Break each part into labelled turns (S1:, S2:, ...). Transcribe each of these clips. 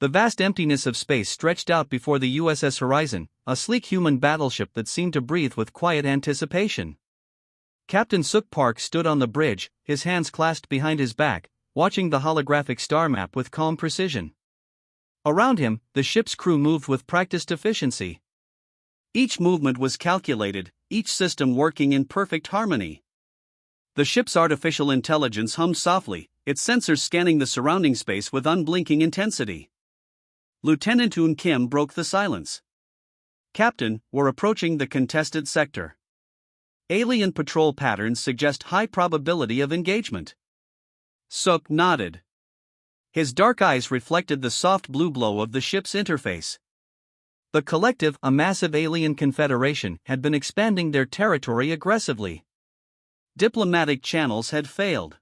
S1: The vast emptiness of space stretched out before the USS Horizon, a sleek human battleship that seemed to breathe with quiet anticipation. Captain Suk Park stood on the bridge, his hands clasped behind his back, watching the holographic star map with calm precision. Around him, the ship's crew moved with practiced efficiency. Each movement was calculated, each system working in perfect harmony. The ship's artificial intelligence hummed softly, its sensors scanning the surrounding space with unblinking intensity. Lieutenant Un Kim broke the silence. "Captain, we're approaching the contested sector. Alien patrol patterns suggest high probability of engagement." Suk nodded. His dark eyes reflected the soft blue glow of the ship's interface. The Collective, a massive alien confederation, had been expanding their territory aggressively. Diplomatic channels had failed.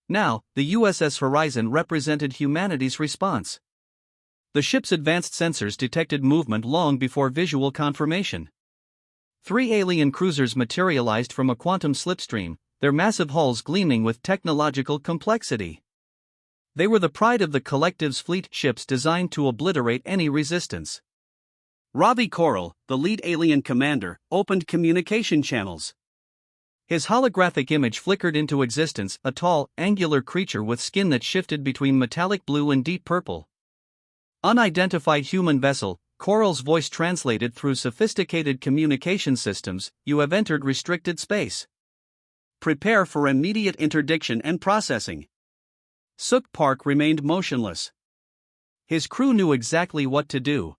S1: Now, the USS Horizon represented humanity's response. The ship's advanced sensors detected movement long before visual confirmation. 3 alien cruisers materialized from a quantum slipstream, their massive hulls gleaming with technological complexity. They were the pride of the Collective's fleet, ships designed to obliterate any resistance. Ravi Koral, the lead alien commander, opened communication channels. His holographic image flickered into existence, a tall, angular creature with skin that shifted between metallic blue and deep purple. "Unidentified human vessel," Koral's voice translated through sophisticated communication systems, "you have entered restricted space. Prepare for immediate interdiction and processing." Suk Park remained motionless. His crew knew exactly what to do.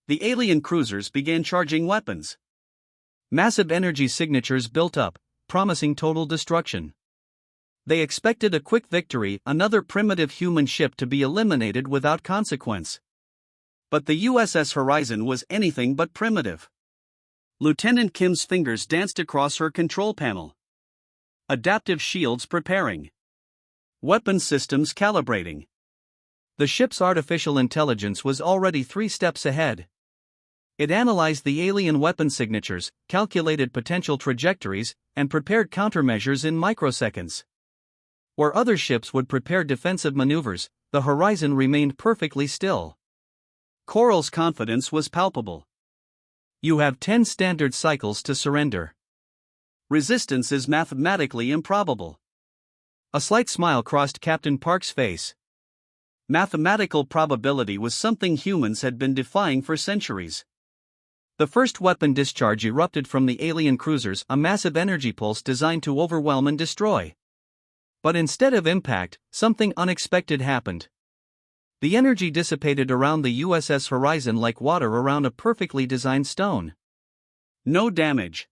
S1: The alien cruisers began charging weapons. Massive energy signatures built up, promising total destruction. They expected a quick victory, another primitive human ship to be eliminated without consequence. But the USS Horizon was anything but primitive. Lieutenant Kim's fingers danced across her control panel. Adaptive shields preparing. Weapon systems calibrating. The ship's artificial intelligence was already 3 steps ahead. It analyzed the alien weapon signatures, calculated potential trajectories, and prepared countermeasures in microseconds. Where other ships would prepare defensive maneuvers, the Horizon remained perfectly still. Koral's confidence was palpable. "You have 10 standard cycles to surrender. Resistance is mathematically improbable." A slight smile crossed Captain Park's face. Mathematical probability was something humans had been defying for centuries. The first weapon discharge erupted from the alien cruisers, a massive energy pulse designed to overwhelm and destroy. But instead of impact, something unexpected happened. The energy dissipated around the USS Horizon like water around a perfectly designed stone. No damage.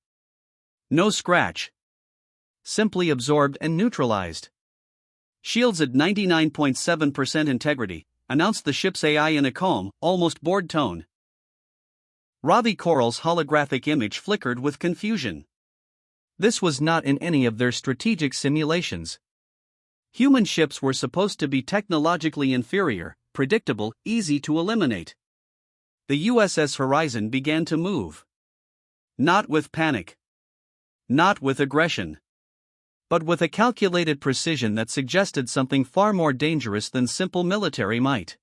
S1: No scratch. Simply absorbed and neutralized. "Shields at 99.7% integrity," announced the ship's AI in a calm, almost bored tone. Ravi Koral's holographic image flickered with confusion. This was not in any of their strategic simulations. Human ships were supposed to be technologically inferior, predictable, easy to eliminate. The USS Horizon began to move. Not with panic. Not with aggression. But with a calculated precision that suggested something far more dangerous than simple military might.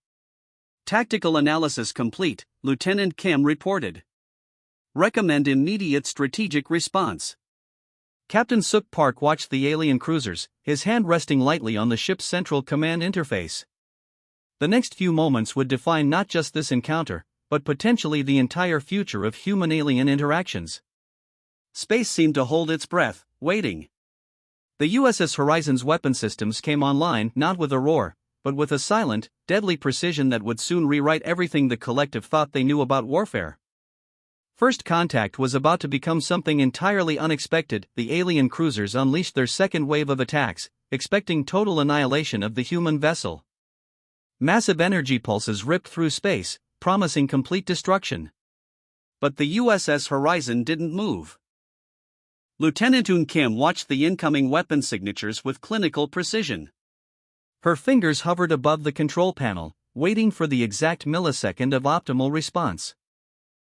S1: "Tactical analysis complete," Lieutenant Kim reported. "Recommend immediate strategic response." Captain Suk Park watched the alien cruisers, his hand resting lightly on the ship's central command interface. The next few moments would define not just this encounter, but potentially the entire future of human-alien interactions. Space seemed to hold its breath, waiting. The USS Horizon's weapon systems came online not with a roar, but with a silent, deadly precision that would soon rewrite everything the Collective thought they knew about warfare. First contact was about to become something entirely unexpected. The alien cruisers unleashed their second wave of attacks, expecting total annihilation of the human vessel. Massive energy pulses ripped through space, promising complete destruction. But the USS Horizon didn't move. Lieutenant Un Kim watched the incoming weapon signatures with clinical precision. Her fingers hovered above the control panel, waiting for the exact millisecond of optimal response.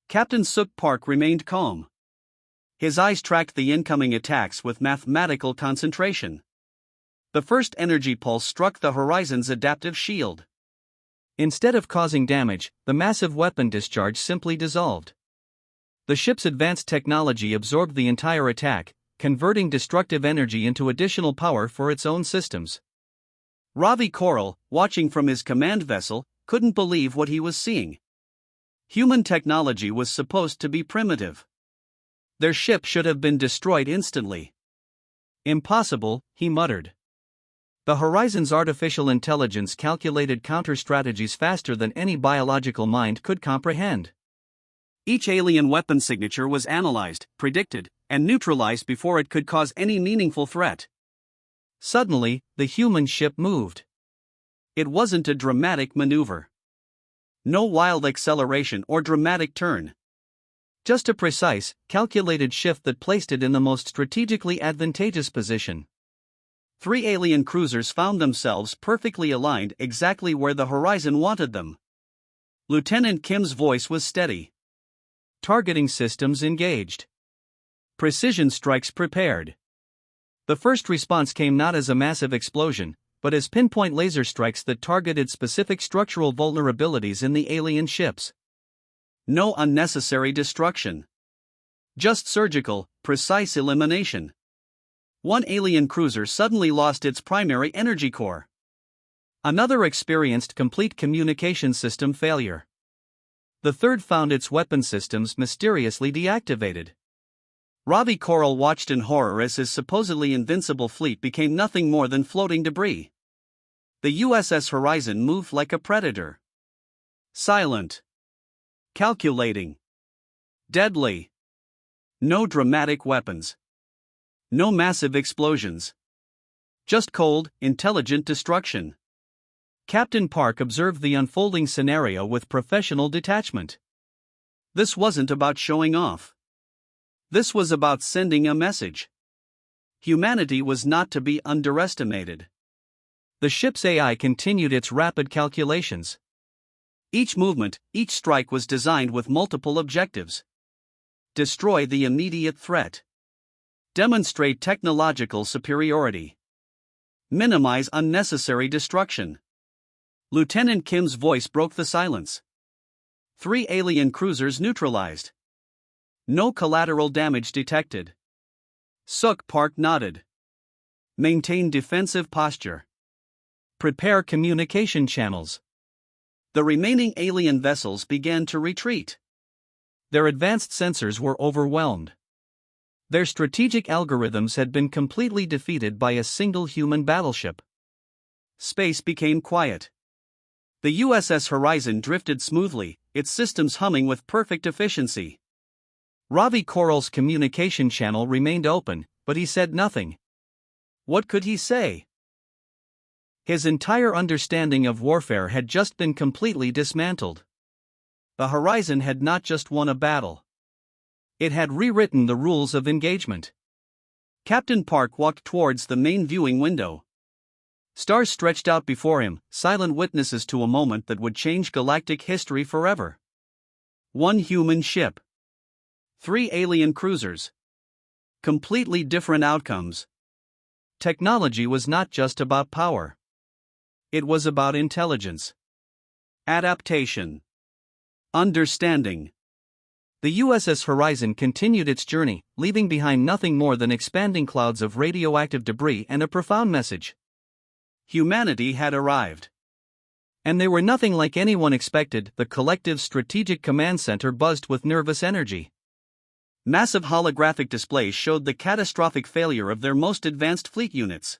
S1: Captain Suk Park remained calm. His eyes tracked the incoming attacks with mathematical concentration. The first energy pulse struck the Horizon's adaptive shield. Instead of causing damage, the massive weapon discharge simply dissolved. The ship's advanced technology absorbed the entire attack, converting destructive energy into additional power for its own systems. Ravi Coral, watching from his command vessel, couldn't believe what he was seeing. Human technology was supposed to be primitive. Their ship should have been destroyed instantly. Impossible, he muttered. The Horizon's artificial intelligence calculated counter-strategies faster than any biological mind could comprehend. Each alien weapon signature was analyzed, predicted, and neutralized before it could cause any meaningful threat. Suddenly, the human ship moved. It wasn't a dramatic maneuver. No wild acceleration or dramatic turn. Just a precise, calculated shift that placed it in the most strategically advantageous position. 3 alien cruisers found themselves perfectly aligned exactly where the Horizon wanted them. Lieutenant Kim's voice was steady. Targeting systems engaged. Precision strikes prepared. The first response came not as a massive explosion, but as pinpoint laser strikes that targeted specific structural vulnerabilities in the alien ships. No unnecessary destruction. Just surgical, precise elimination. 1 alien cruiser suddenly lost its primary energy core. Another experienced complete communication system failure. The third found its weapon systems mysteriously deactivated. Ravi Coral watched in horror as his supposedly invincible fleet became nothing more than floating debris. The USS Horizon moved like a predator. Silent. Calculating. Deadly. No dramatic weapons. No massive explosions. Just cold, intelligent destruction. Captain Park observed the unfolding scenario with professional detachment. This wasn't about showing off. This was about sending a message. Humanity was not to be underestimated. The ship's AI continued its rapid calculations. Each movement, each strike was designed with multiple objectives. Destroy the immediate threat. Demonstrate technological superiority. Minimize unnecessary destruction. Lieutenant Kim's voice broke the silence. 3 alien cruisers neutralized. No collateral damage detected. Suk Park nodded. Maintain defensive posture. Prepare communication channels. The remaining alien vessels began to retreat. Their advanced sensors were overwhelmed. Their strategic algorithms had been completely defeated by a single human battleship. Space became quiet. The USS Horizon drifted smoothly, its systems humming with perfect efficiency. Ravi Coral's communication channel remained open, but he said nothing. What could he say? His entire understanding of warfare had just been completely dismantled. The Horizon had not just won a battle. It had rewritten the rules of engagement. Captain Park walked towards the main viewing window. Stars stretched out before him, silent witnesses to a moment that would change galactic history forever. 1 human ship. 3 alien cruisers. Completely different outcomes. Technology was not just about power. It was about intelligence. Adaptation. Understanding. The USS Horizon continued its journey, leaving behind nothing more than expanding clouds of radioactive debris and a profound message. Humanity had arrived. And they were nothing like anyone expected. The collective strategic command center buzzed with nervous energy. Massive holographic displays showed the catastrophic failure of their most advanced fleet units.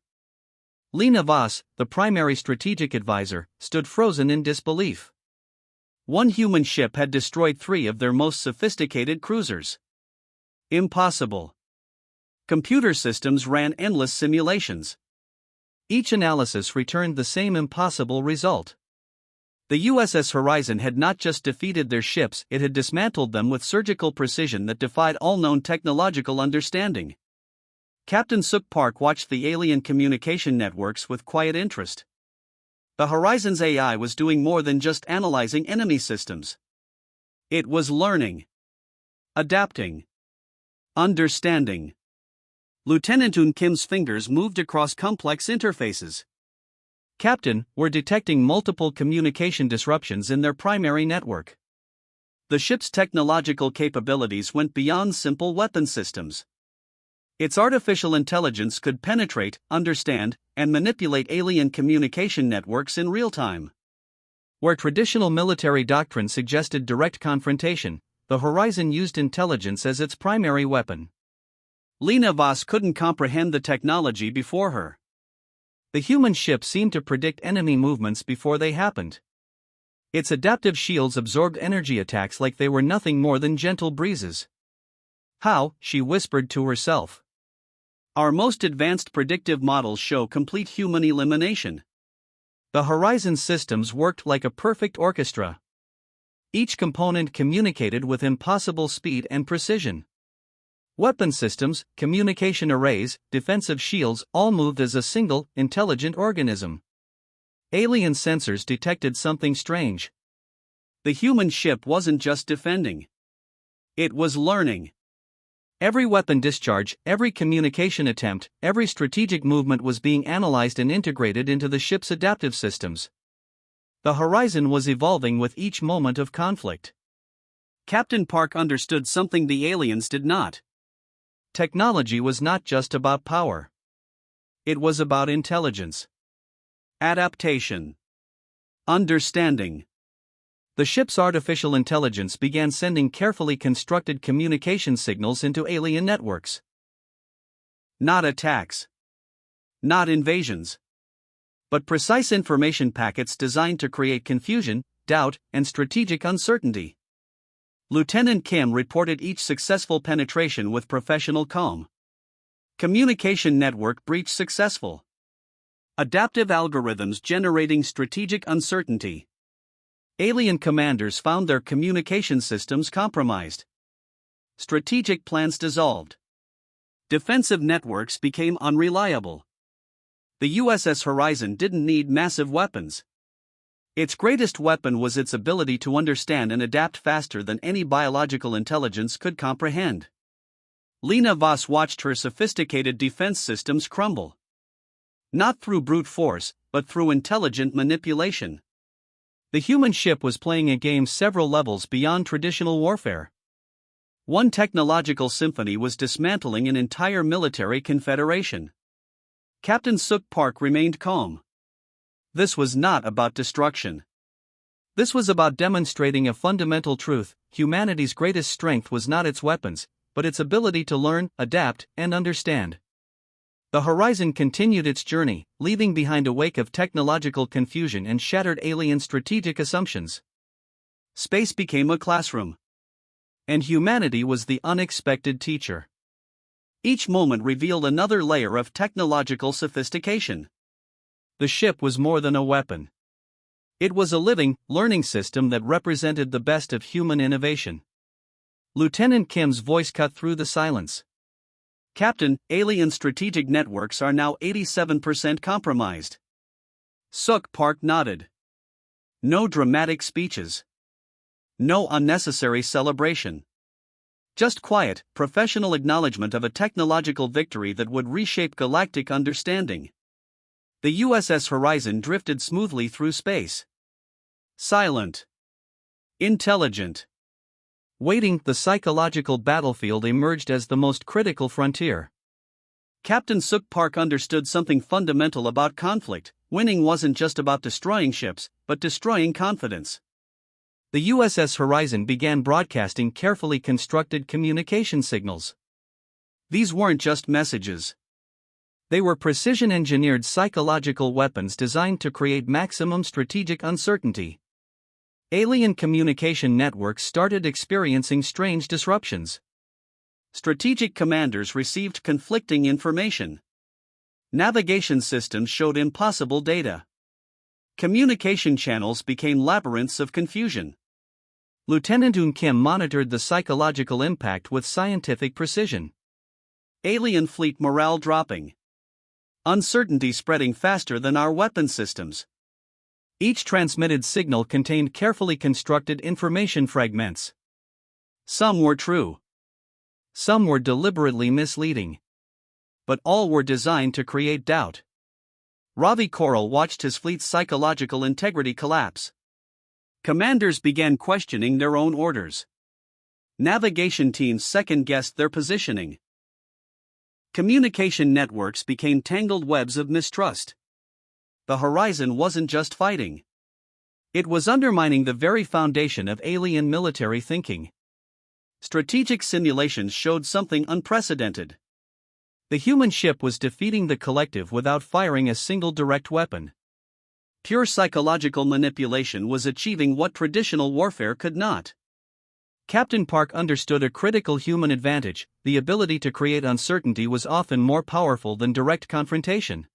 S1: Lena Voss, the primary strategic advisor, stood frozen in disbelief. 1 human ship had destroyed 3 of their most sophisticated cruisers. Impossible. Computer systems ran endless simulations. Each analysis returned the same impossible result. The USS Horizon had not just defeated their ships, it had dismantled them with surgical precision that defied all known technological understanding. Captain Suk Park watched the alien communication networks with quiet interest. The Horizon's AI was doing more than just analyzing enemy systems. It was learning. Adapting. Understanding. Lieutenant Un Kim's fingers moved across complex interfaces. Captain, were detecting multiple communication disruptions in their primary network. The ship's technological capabilities went beyond simple weapon systems. Its artificial intelligence could penetrate, understand, and manipulate alien communication networks in real time. Where traditional military doctrine suggested direct confrontation, the Horizon used intelligence as its primary weapon. Lena Voss couldn't comprehend the technology before her. The human ship seemed to predict enemy movements before they happened. Its adaptive shields absorbed energy attacks like they were nothing more than gentle breezes. How, she whispered to herself. Our most advanced predictive models show complete human elimination. The Horizon systems worked like a perfect orchestra. Each component communicated with impossible speed and precision. Weapon systems, communication arrays, defensive shields all moved as a single, intelligent organism. Alien sensors detected something strange. The human ship wasn't just defending. It was learning. Every weapon discharge, every communication attempt, every strategic movement was being analyzed and integrated into the ship's adaptive systems. The Horizon was evolving with each moment of conflict. Captain Park understood something the aliens did not. Technology was not just about power. It was about intelligence, adaptation, understanding. The ship's artificial intelligence began sending carefully constructed communication signals into alien networks. Not attacks. Not invasions. But precise information packets designed to create confusion, doubt, and strategic uncertainty. Lieutenant Kim reported each successful penetration with professional calm. Communication network breach successful. Adaptive algorithms generating strategic uncertainty. Alien commanders found their communication systems compromised. Strategic plans dissolved. Defensive networks became unreliable. The USS Horizon didn't need massive weapons. Its greatest weapon was its ability to understand and adapt faster than any biological intelligence could comprehend. Lena Voss watched her sophisticated defense systems crumble. Not through brute force, but through intelligent manipulation. The human ship was playing a game several levels beyond traditional warfare. One technological symphony was dismantling an entire military confederation. Captain Suk Park remained calm. This was not about destruction. This was about demonstrating a fundamental truth: humanity's greatest strength was not its weapons, but its ability to learn, adapt, and understand. The Horizon continued its journey, leaving behind a wake of technological confusion and shattered alien strategic assumptions. Space became a classroom. And humanity was the unexpected teacher. Each moment revealed another layer of technological sophistication. The ship was more than a weapon. It was a living, learning system that represented the best of human innovation. Lieutenant Kim's voice cut through the silence. Captain, alien strategic networks are now 87% compromised. Suk Park nodded. No dramatic speeches. No unnecessary celebration. Just quiet, professional acknowledgement of a technological victory that would reshape galactic understanding. The USS Horizon drifted smoothly through space. Silent. Intelligent. Waiting, the psychological battlefield emerged as the most critical frontier. Captain Suk Park understood something fundamental about conflict: winning wasn't just about destroying ships, but destroying confidence. The USS Horizon began broadcasting carefully constructed communication signals. These weren't just messages. They were precision-engineered psychological weapons designed to create maximum strategic uncertainty. Alien communication networks started experiencing strange disruptions. Strategic commanders received conflicting information. Navigation systems showed impossible data. Communication channels became labyrinths of confusion. Lieutenant Un Kim monitored the psychological impact with scientific precision. Alien fleet morale dropping. Uncertainty spreading faster than our weapon systems. Each transmitted signal contained carefully constructed information fragments. Some were true. Some were deliberately misleading. But all were designed to create doubt. Ravi Koral watched his fleet's psychological integrity collapse. Commanders began questioning their own orders. Navigation teams second-guessed their positioning. Communication networks became tangled webs of mistrust. The horizon wasn't just fighting. It was undermining the very foundation of alien military thinking. Strategic simulations showed something unprecedented. The human ship was defeating the collective without firing a single direct weapon. Pure psychological manipulation was achieving what traditional warfare could not. Captain Park understood a critical human advantage: the ability to create uncertainty was often more powerful than direct confrontation.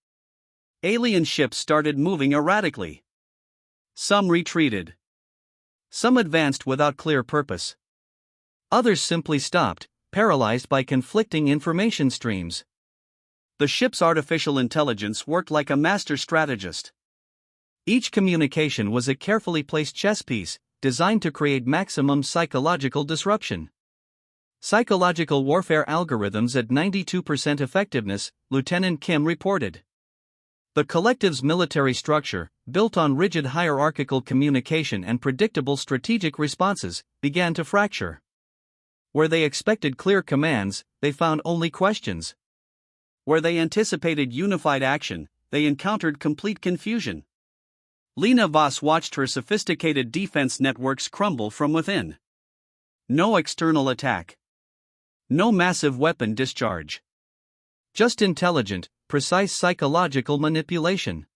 S1: Alien ships started moving erratically. Some retreated. Some advanced without clear purpose. Others simply stopped, paralyzed by conflicting information streams. The ship's artificial intelligence worked like a master strategist. Each communication was a carefully placed chess piece, designed to create maximum psychological disruption. Psychological warfare algorithms at 92% effectiveness, Lieutenant Kim reported. The collective's military structure, built on rigid hierarchical communication and predictable strategic responses, began to fracture. Where they expected clear commands, they found only questions. Where they anticipated unified action, they encountered complete confusion. Lena Voss watched her sophisticated defense networks crumble from within. No external attack. No massive weapon discharge. Just intelligent, precise psychological manipulation.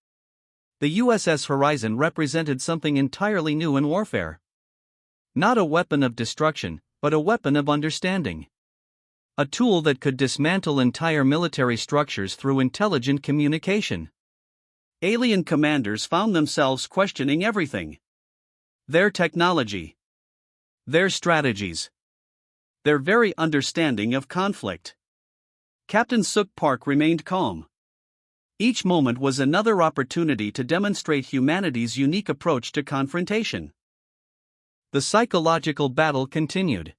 S1: The USS Horizon represented something entirely new in warfare. Not a weapon of destruction, but a weapon of understanding. A tool that could dismantle entire military structures through intelligent communication. Alien commanders found themselves questioning everything. Their technology. Their strategies. Their very understanding of conflict. Captain Suk Park remained calm. Each moment was another opportunity to demonstrate humanity's unique approach to confrontation. The psychological battle continued.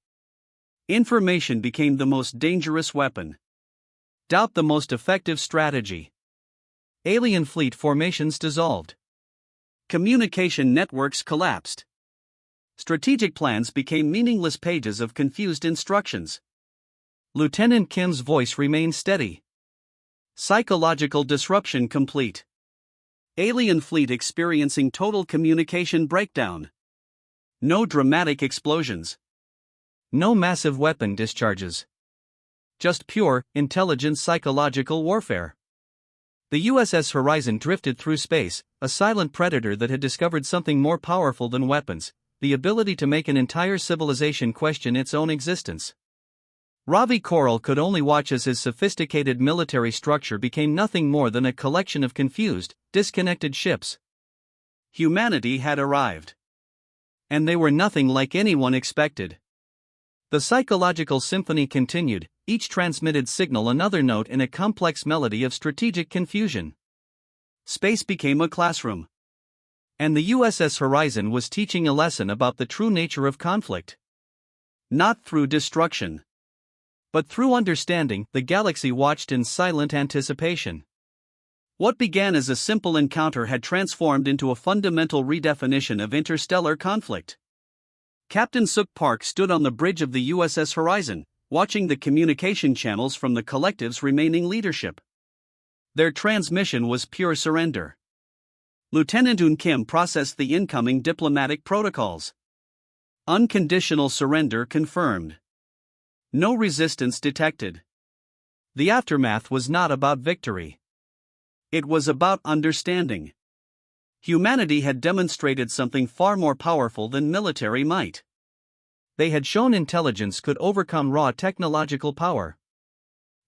S1: Information became the most dangerous weapon. Doubt the most effective strategy. Alien fleet formations dissolved. Communication networks collapsed. Strategic plans became meaningless pages of confused instructions. Lieutenant Kim's voice remained steady. Psychological disruption complete. Alien fleet experiencing total communication breakdown. No dramatic explosions. No massive weapon discharges. Just pure, intelligent psychological warfare. The USS Horizon drifted through space, a silent predator that had discovered something more powerful than weapons: the ability to make an entire civilization question its own existence. Ravi Koral could only watch as his sophisticated military structure became nothing more than a collection of confused, disconnected ships. Humanity had arrived. And they were nothing like anyone expected. The psychological symphony continued, each transmitted signal another note in a complex melody of strategic confusion. Space became a classroom. And the USS Horizon was teaching a lesson about the true nature of conflict. Not through destruction, but through understanding. The galaxy watched in silent anticipation. What began as a simple encounter had transformed into a fundamental redefinition of interstellar conflict. Captain Suk Park stood on the bridge of the USS Horizon, watching the communication channels from the collective's remaining leadership. Their transmission was pure surrender. Lieutenant Un Kim processed the incoming diplomatic protocols. Unconditional surrender confirmed. No resistance detected. The aftermath was not about victory. It was about understanding. Humanity had demonstrated something far more powerful than military might. They had shown intelligence could overcome raw technological power.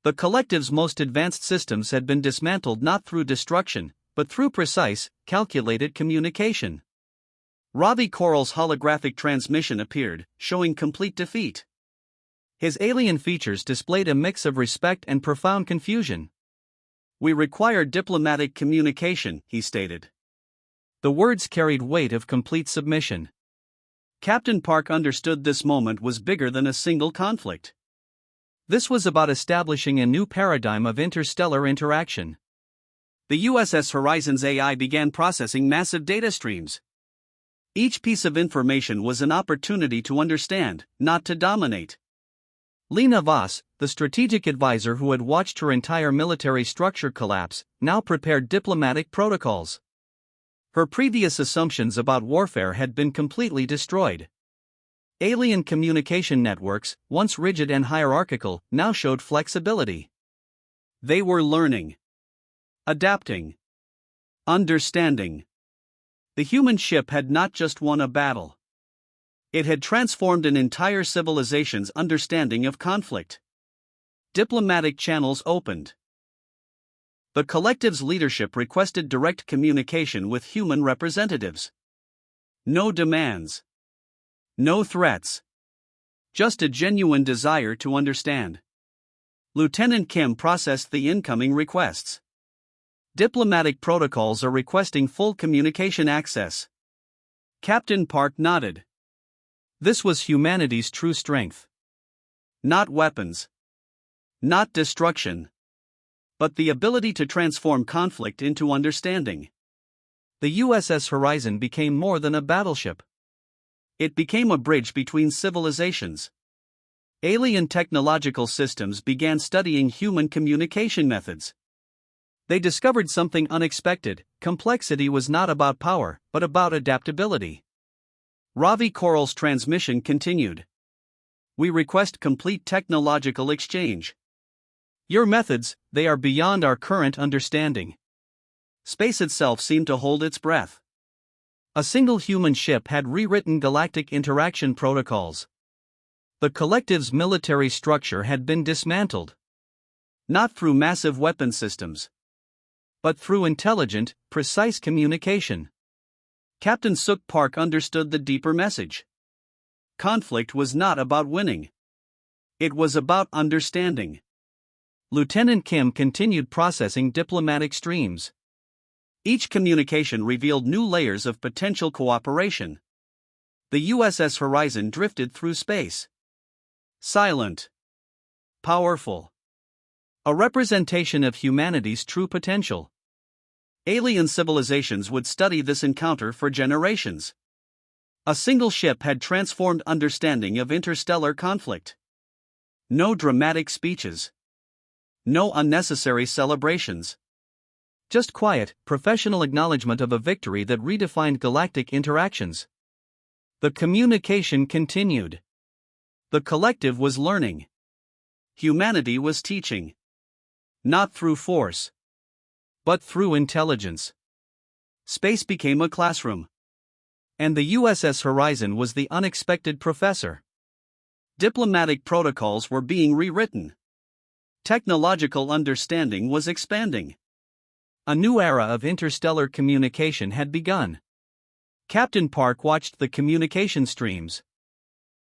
S1: The collective's most advanced systems had been dismantled not through destruction, but through precise, calculated communication. Ravi Koral's holographic transmission appeared, showing complete defeat. His alien features displayed a mix of respect and profound confusion. "We require diplomatic communication," he stated. The words carried weight of complete submission. Captain Park understood this moment was bigger than a single conflict. This was about establishing a new paradigm of interstellar interaction. The USS Horizon's AI began processing massive data streams. Each piece of information was an opportunity to understand, not to dominate. Lena Voss, the strategic advisor who had watched her entire military structure collapse, now prepared diplomatic protocols. Her previous assumptions about warfare had been completely destroyed. Alien communication networks, once rigid and hierarchical, now showed flexibility. They were learning, adapting, understanding. The human ship had not just won a battle. It had transformed an entire civilization's understanding of conflict. Diplomatic channels opened. The collective's leadership requested direct communication with human representatives. No demands. No threats. Just a genuine desire to understand. Lieutenant Kim processed the incoming requests. Diplomatic protocols are requesting full communication access. Captain Park nodded. This was humanity's true strength. Not weapons. Not destruction. But the ability to transform conflict into understanding. The USS Horizon became more than a battleship. It became a bridge between civilizations. Alien technological systems began studying human communication methods. They discovered something unexpected: complexity was not about power, but about adaptability. Ravi Koral's transmission continued. We request complete technological exchange. Your methods, they are beyond our current understanding. Space itself seemed to hold its breath. A single human ship had rewritten galactic interaction protocols. The collective's military structure had been dismantled. Not through massive weapon systems, but through intelligent, precise communication. Captain Suk Park understood the deeper message. Conflict was not about winning. It was about understanding. Lieutenant Kim continued processing diplomatic streams. Each communication revealed new layers of potential cooperation. The USS Horizon drifted through space. Silent. Powerful. A representation of humanity's true potential. Alien civilizations would study this encounter for generations. A single ship had transformed understanding of interstellar conflict. No dramatic speeches. No unnecessary celebrations. Just quiet, professional acknowledgement of a victory that redefined galactic interactions. The communication continued. The collective was learning. Humanity was teaching. Not through force, but through intelligence. Space became a classroom. And the USS Horizon was the unexpected professor. Diplomatic protocols were being rewritten. Technological understanding was expanding. A new era of interstellar communication had begun. Captain Park watched the communication streams.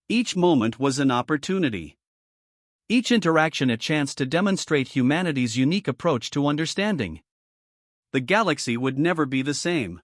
S1: Each moment was an opportunity. Each interaction a chance to demonstrate humanity's unique approach to understanding. The galaxy would never be the same.